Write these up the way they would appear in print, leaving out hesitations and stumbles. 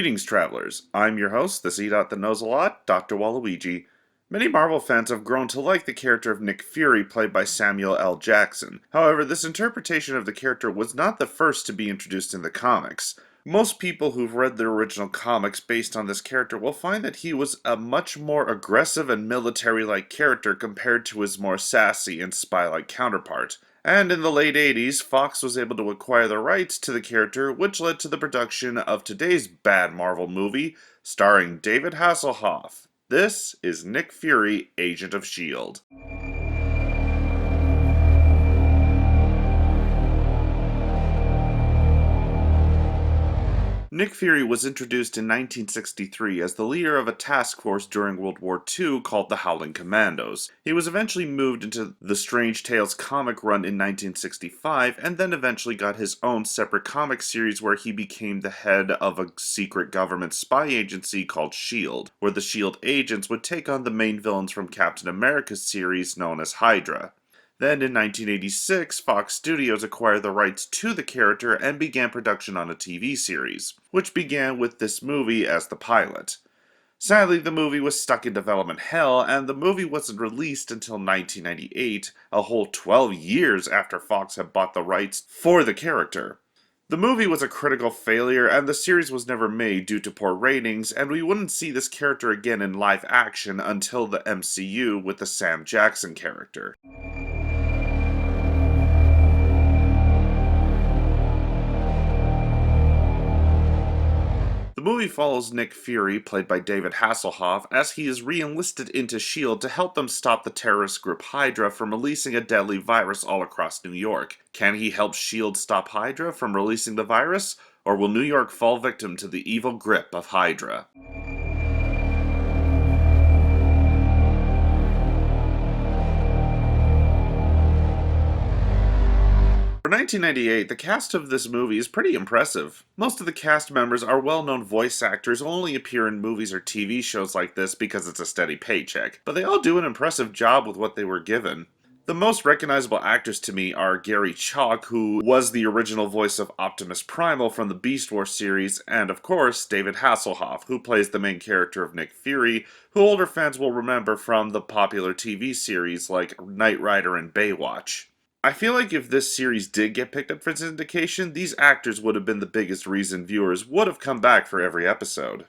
Greetings, travelers. I'm your host, the C. that knows a lot, Dr. Waluigi. Many Marvel fans have grown to like the character of Nick Fury, played by Samuel L. Jackson. However, this interpretation of the character was not the first to be introduced in the comics. Most people who've read the original comics based on this character will find that he was a much more aggressive and military-like character compared to his more sassy and spy-like counterpart. And in the late 80s, Fox was able to acquire the rights to the character, which led to the production of today's bad Marvel movie, starring David Hasselhoff. This is Nick Fury, Agent of S.H.I.E.L.D. Nick Fury was introduced in 1963 as the leader of a task force during World War II called the Howling Commandos. He was eventually moved into the Strange Tales comic run in 1965, and then eventually got his own separate comic series where he became the head of a secret government spy agency called S.H.I.E.L.D., where the S.H.I.E.L.D. agents would take on the main villains from Captain America's series known as Hydra. Then in 1986, Fox Studios acquired the rights to the character and began production on a TV series, which began with this movie as the pilot. Sadly, the movie was stuck in development hell, and the movie wasn't released until 1998, a whole 12 years after Fox had bought the rights for the character. The movie was a critical failure, and the series was never made due to poor ratings, and we wouldn't see this character again in live action until the MCU with the Sam Jackson character. The movie follows Nick Fury, played by David Hasselhoff, as he is re-enlisted into S.H.I.E.L.D. to help them stop the terrorist group Hydra from releasing a deadly virus all across New York. Can he help S.H.I.E.L.D. stop Hydra from releasing the virus, or will New York fall victim to the evil grip of Hydra? For 1998, the cast of this movie is pretty impressive. Most of the cast members are well-known voice actors who only appear in movies or TV shows like this because it's a steady paycheck, but they all do an impressive job with what they were given. The most recognizable actors to me are Gary Chalk, who was the original voice of Optimus Primal from the Beast Wars series, and of course, David Hasselhoff, who plays the main character of Nick Fury, who older fans will remember from the popular TV series like Knight Rider and Baywatch. I feel like if this series did get picked up for syndication, these actors would have been the biggest reason viewers would have come back for every episode.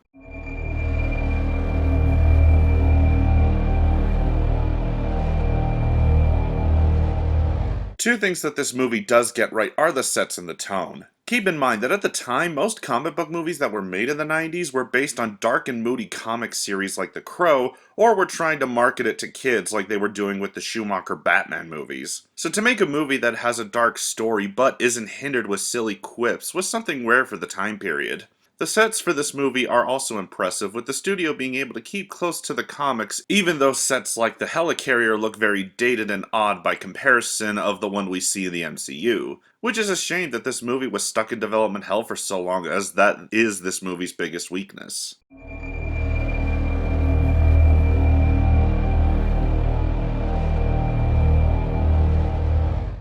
Two things that this movie does get right are the sets and the tone. Keep in mind that at the time, most comic book movies that were made in the 90s were based on dark and moody comic series like The Crow, or were trying to market it to kids like they were doing with the Schumacher Batman movies. So to make a movie that has a dark story but isn't hindered with silly quips was something rare for the time period. The sets for this movie are also impressive, with the studio being able to keep close to the comics, even though sets like the helicarrier look very dated and odd by comparison of the one we see in the MCU. Which is a shame that this movie was stuck in development hell for so long, as that is this movie's biggest weakness.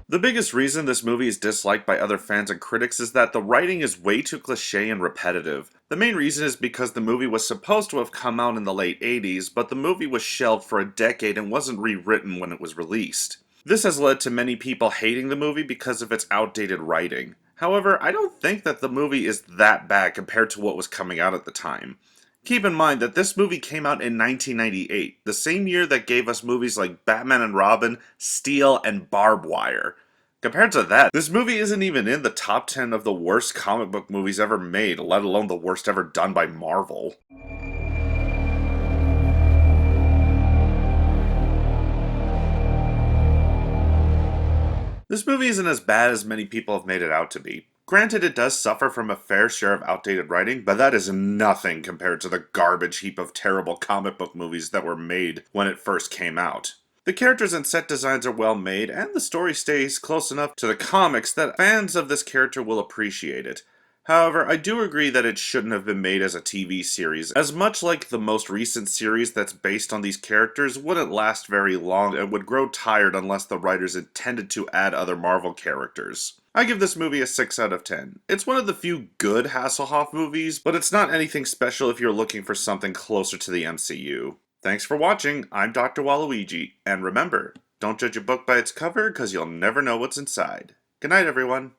The biggest reason this movie is disliked by other fans and critics is that the writing is way too cliché and repetitive. The main reason is because the movie was supposed to have come out in the late 80s, but the movie was shelved for a decade and wasn't rewritten when it was released. This has led to many people hating the movie because of its outdated writing. However, I don't think that the movie is that bad compared to what was coming out at the time. Keep in mind that this movie came out in 1998, the same year that gave us movies like Batman and Robin, Steel, and Barbed Wire. Compared to that, this movie isn't even in the top 10 of the worst comic book movies ever made, let alone the worst ever done by Marvel. This movie isn't as bad as many people have made it out to be. Granted, it does suffer from a fair share of outdated writing, but that is nothing compared to the garbage heap of terrible comic book movies that were made when it first came out. The characters and set designs are well made, and the story stays close enough to the comics that fans of this character will appreciate it. However, I do agree that it shouldn't have been made as a TV series, as much like the most recent series that's based on these characters wouldn't last very long and would grow tired unless the writers intended to add other Marvel characters. I give this movie a 6 out of 10. It's one of the few good Hasselhoff movies, but it's not anything special if you're looking for something closer to the MCU. Thanks for watching, I'm Dr. Waluigi, and remember, don't judge a book by its cover, because you'll never know what's inside. Good night, everyone.